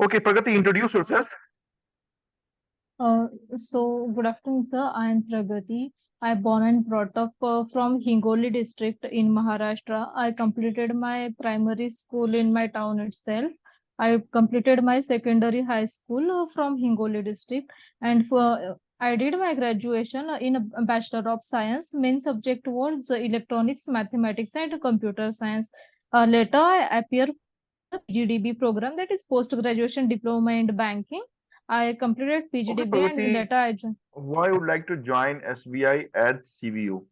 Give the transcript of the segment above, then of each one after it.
Okay, Pragati, introduce yourself. Uh, Good afternoon, sir. I am Pragati. I born and brought up from Hingoli district in Maharashtra. I completed my primary school in my town itself. I completed my secondary high school from Hingoli district, and I did my graduation in a Bachelor of Science. Main subject was electronics, mathematics, and computer science. Later, I appeared the PGDB program, that is post graduation diploma in banking. I completed Okay, PGDB and Pragati, later I joined. why would like to join SBI at CBU?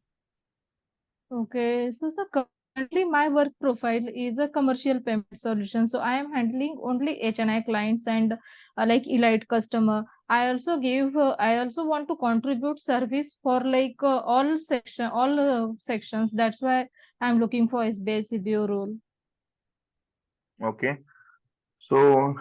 Okay, so currently my work profile is a commercial payment solution. So I am handling only HNI clients and like elite customer. I also want to contribute service for like all sections. That's why I'm looking for SBI CBO role. Okay, so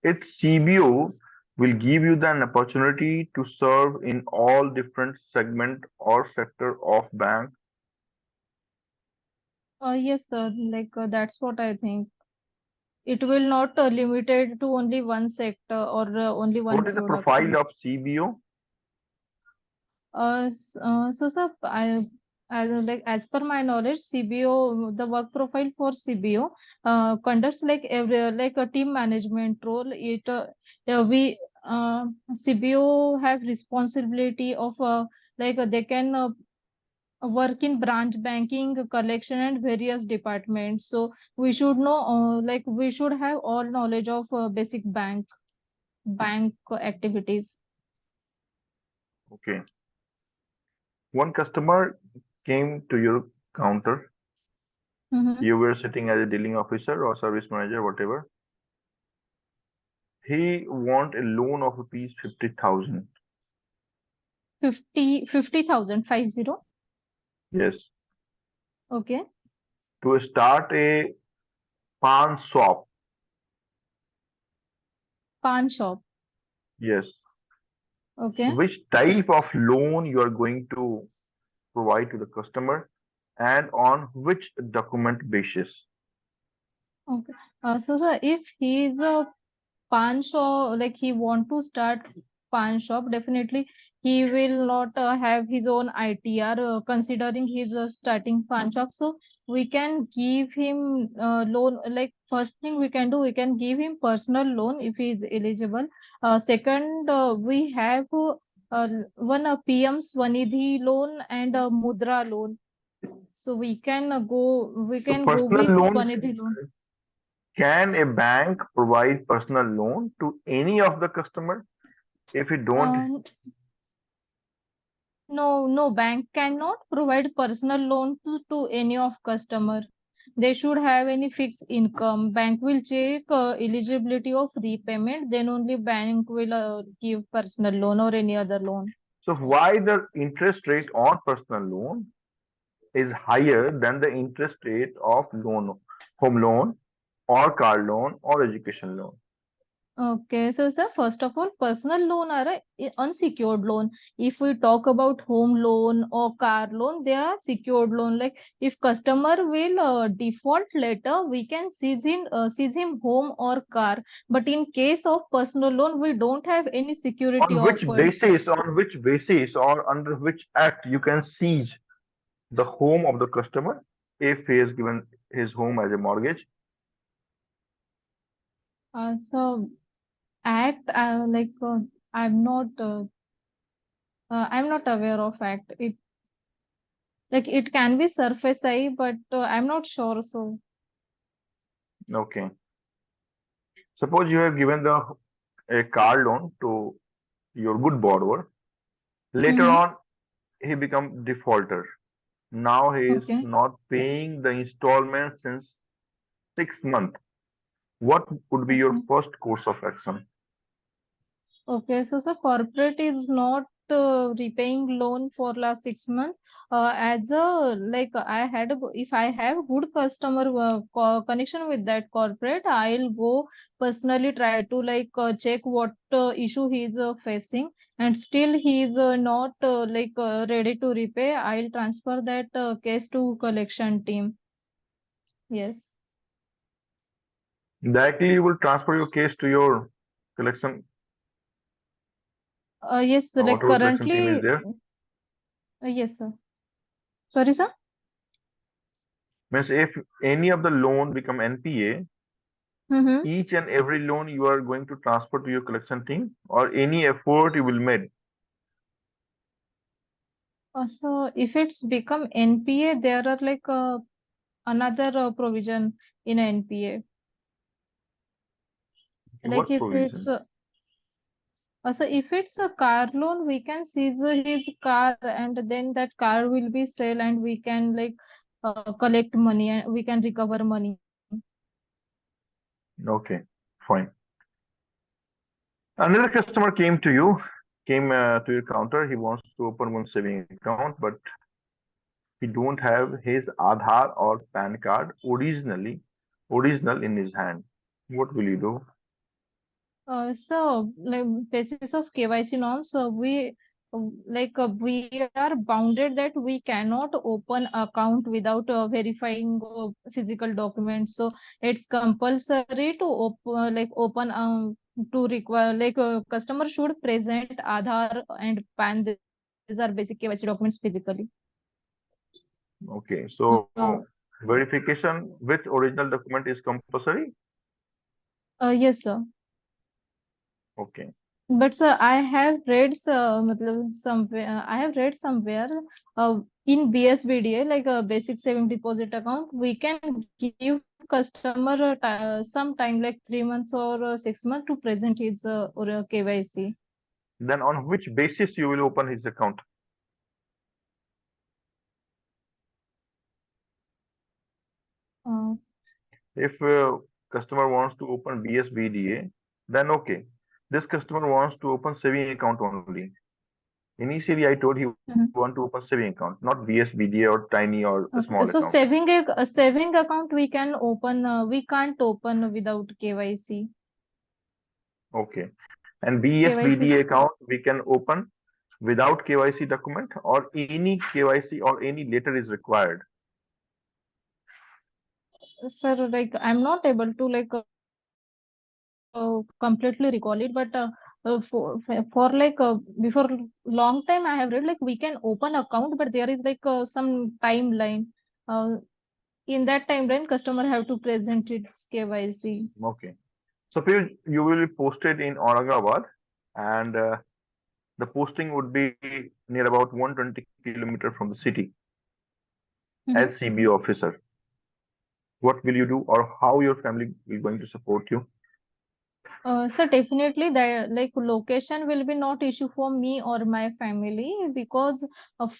its CBO will give you the an opportunity to serve in all different segment or sector of bank. Yes, sir. Like that's what I think. It will not limited to only one sector or only one What is the product. profile of CBO? Sir, as per my knowledge, CBO, the work profile for CBO conducts like every like a team management role. We CBO have responsibility of they can work in branch banking, collection, and various departments. So we should know, we should have all knowledge of basic bank activities. Okay, one customer came to your counter. Mm-hmm. You were sitting as a dealing officer or service manager, whatever. He want a loan of rupees 50,000. 50,000, 50. Yes, Okay. to start a pawn shop. Pawn shop. Yes. Okay. Which type of loan you are going to provide to the customer and on which document basis? Okay. So if he is a pawn shop, like he want to start pawn shop, definitely he will not have his own ITR, considering he's starting pawn shop. So we can give him loan. Like first thing we can do, we can give him personal loan if he is eligible. Second, we have one PM Swanidhi loan and a Mudra loan. So we So can go personal with loans, Swanidhi loan. can a bank provide personal loan to any of the customer if you don't? Um, no, bank cannot provide personal loan to any of customer. They should have any fixed income. Bank will check eligibility of repayment. Then only bank will give personal loan or any other loan. So why the interest rate on personal loan is higher than the interest rate of loan, home loan or car loan or education loan? Okay, so sir, first of all, personal loan are a unsecured loan. If we talk about home loan or car loan, they are secured loan. Like if customer will default later, we can seize him home or car. But in case of personal loan, we don't have any security offered. On which basis or under which act you can seize the home of the customer if he has given his home as a mortgage? So act I'm not I'm not aware of act. It like it can be surface eye, but I'm not sure. So. Okay. Suppose you have given a car loan to your good borrower. Later Mm-hmm. on, he become defaulter. Now he is Okay. not paying the installment since 6 months. What would be your Okay. first course of action? Okay. So corporate is not repaying loan for last 6 months. As a like I had a, if I have good customer connection with that corporate, I'll go personally try to check what issue he is facing, and still he is not ready to repay. I'll transfer that case to collection team. Yes. Directly you will transfer your case to your collection, Yes, like whatever collection team is currently, there. yes, sir. Sorry, sir. Means if any of the loan become NPA, Mm-hmm. each and every loan you are going to transfer to your collection team, or any effort you will make. So if it's become NPA, there are like another provision in NPA. Like What if it's provision? so if it's a car loan, we can seize his car and then that car will be sell and we can like collect money and we can recover money. Okay, fine. Another customer came to your counter. He wants to open one saving account, but he don't have his Aadhaar or PAN card original in his hand. What will you do? So like basis of KYC norms, we are bounded that we cannot open account without verifying physical documents. So it's compulsory to open to require customer should present Aadhaar and PAN. These are basic KYC documents physically. Okay, so Uh, verification with original document is compulsory. yes, sir. Okay, But sir, I have read somewhere in BSBDA, like a basic saving deposit account, we can give customer some time, like 3 months or 6 months to present his or KYC. then on which basis you will open his account? Uh, If customer wants to open BSBDA, then okay. This customer wants to open saving account only. Initially, I told he mhm. want to open saving account, not BSBDA or tiny or a Okay. small So account. a saving account we can open, we can't open without KYC. Okay. And KYC. BSBDA account we can open without KYC document, or any KYC or any letter is required. Sir, like I'm not able to completely recall it, but for before long time I have read like we can open account, but there is some timeline. Uh, in that timeline, customer have to present its KYC. Okay. Suppose you will be posted in Aurangabad, and the posting would be near about 120 kilometers from the city Mhm. as CBO officer. What will you do, or how your family is going to support you? So definitely that like location will be not issue for me or my family because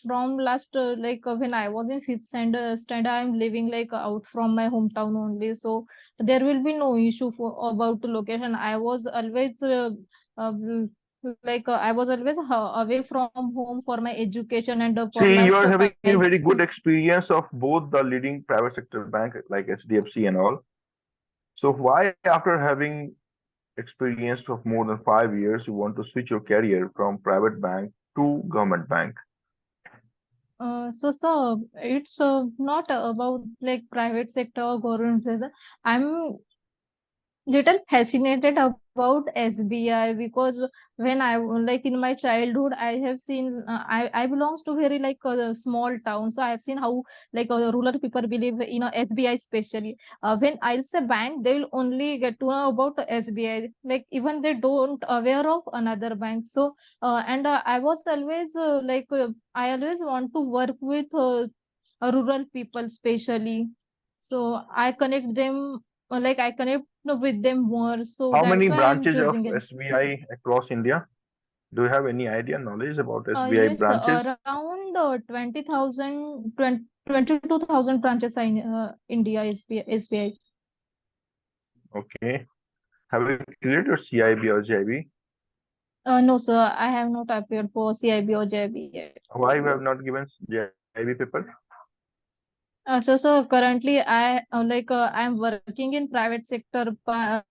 from last when I was in fifth standard I'm living like out from my hometown only. So there will be no issue for about the location. I was always uh, I was always away from home for my education and for See, you last are having a 5. very good experience of both the leading private sector bank like HDFC and all. So why, after having experience of more than 5 years, you want to switch your career from private bank to government bank? So it's not about like private sector or government sector. I'm little fascinated about SBI because when I like in my childhood I have seen I belongs to very a small town, so I have seen how rural people believe in SBI especially. When I'll say bank, they will only get to know about SBI, like even they don't aware of another bank. So and I was always I always want to work with rural people especially, so I connect them I connect with them more. So How that's many why I'm branches of choosing it. SBI across India? Do you have any idea, knowledge about SBI Yes, branches? around 22,000 branches in India SBI. Okay. Have you cleared your CIB or JIB? No, sir, I have not appeared for CIB or JIB yet. Why you have not given JIB paper? So currently I'm working in private sector. I'll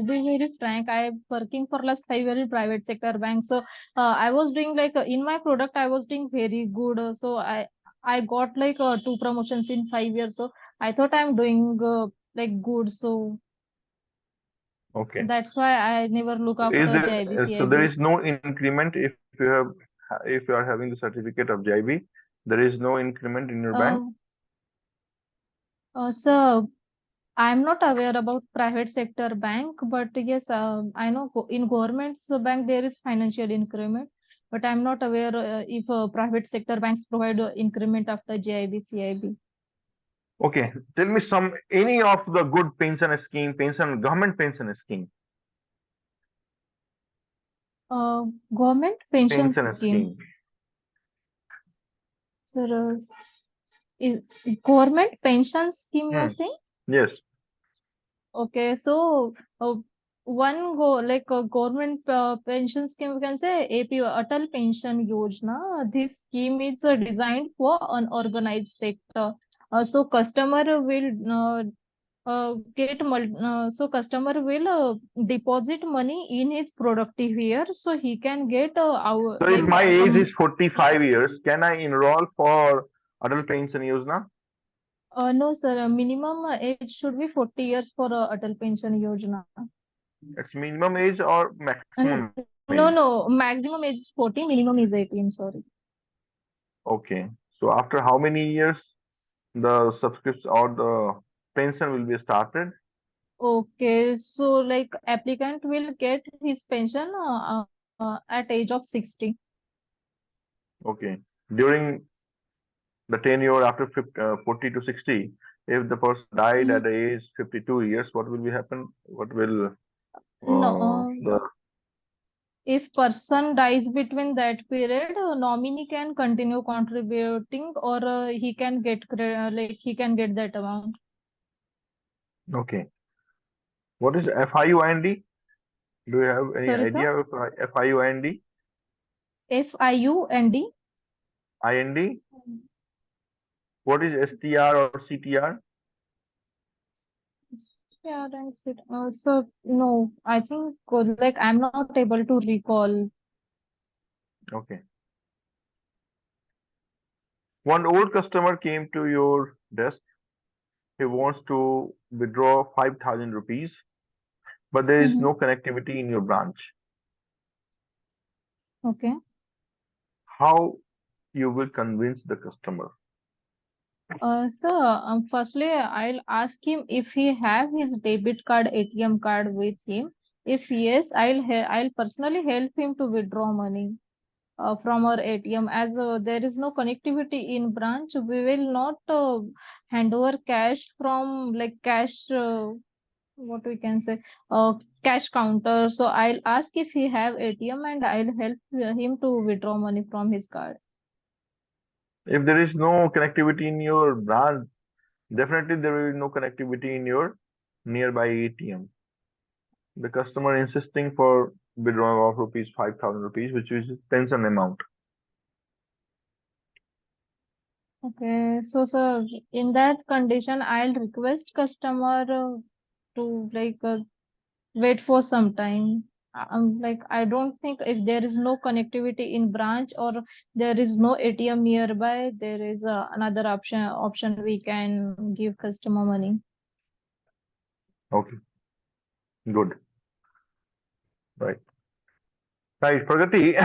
be very frank, I'm working for last 5 years in private sector bank. So I was doing in my product I was doing very good. So I got 2 promotions in 5 years. So I thought I'm doing good. So Okay. That's why I never look So is after there, JIB, so there CIB. is no increment if you are having the certificate of JIB, there is no increment in your bank? Uh, so I'm not aware about private sector bank, but yes, I know in government's bank there is financial increment, but I'm not aware if private sector banks provide increment after JIB, CIB. Okay, tell me any of the good government pension scheme. Government pension Pension scheme. scheme. Sir, is government pension scheme you're Hmm. saying? Yes. Okay, so one go like a government pension scheme, we can say AP Atal Pension Yojana. This scheme is designed for unorganized sector. So customer will customer will deposit money in his productive year, so he can get our So if like my age is 45 years, can I enroll for Adult Pension Yojana? no sir, minimum age should be 40 years for Atal Pension Yojana. It's minimum age or And maximum no, age? no, maximum age is 40, minimum is 18, sorry. Okay. So after how many years the subscription or the pension will be started? Okay, so like applicant will get his pension at age of 60. Okay. During the tenure after 40 to 60, if the person died Mhm. at the age 52 years, what will be happen? What will No, the if person dies between that period, nominee can continue contributing or he can get like he can get that amount. okay? What is FIUIND? Do you have any Sorry, sir. idea of FIUIND? FIUND. IND? What is STR or CTR? Yeah, that's it. So no, I think like I'm not able to recall. Okay. One old customer came to your desk. He wants to withdraw 5,000 rupees, but there is Mhm. no connectivity in your branch. Okay. How you will convince the customer? So, firstly, I'll ask him if he have his debit card, ATM card with him. If yes, I'll personally help him to withdraw money from our ATM. As there is no connectivity in branch, we will not hand over cash from like cash. What we can say, cash counter. So I'll ask if he have ATM and I'll help him to withdraw money from his card. If there is no connectivity in your branch, definitely there will be no connectivity in your nearby ATM. The customer insisting for withdrawal of rupees 5,000 rupees, which is pension amount. Okay, so sir, in that condition, I'll request customer to like wait for some time. Like I don't think if there is no connectivity in branch or there is no ATM nearby, there is another option we can give customer money. Okay, good. Right. Right, Pragati.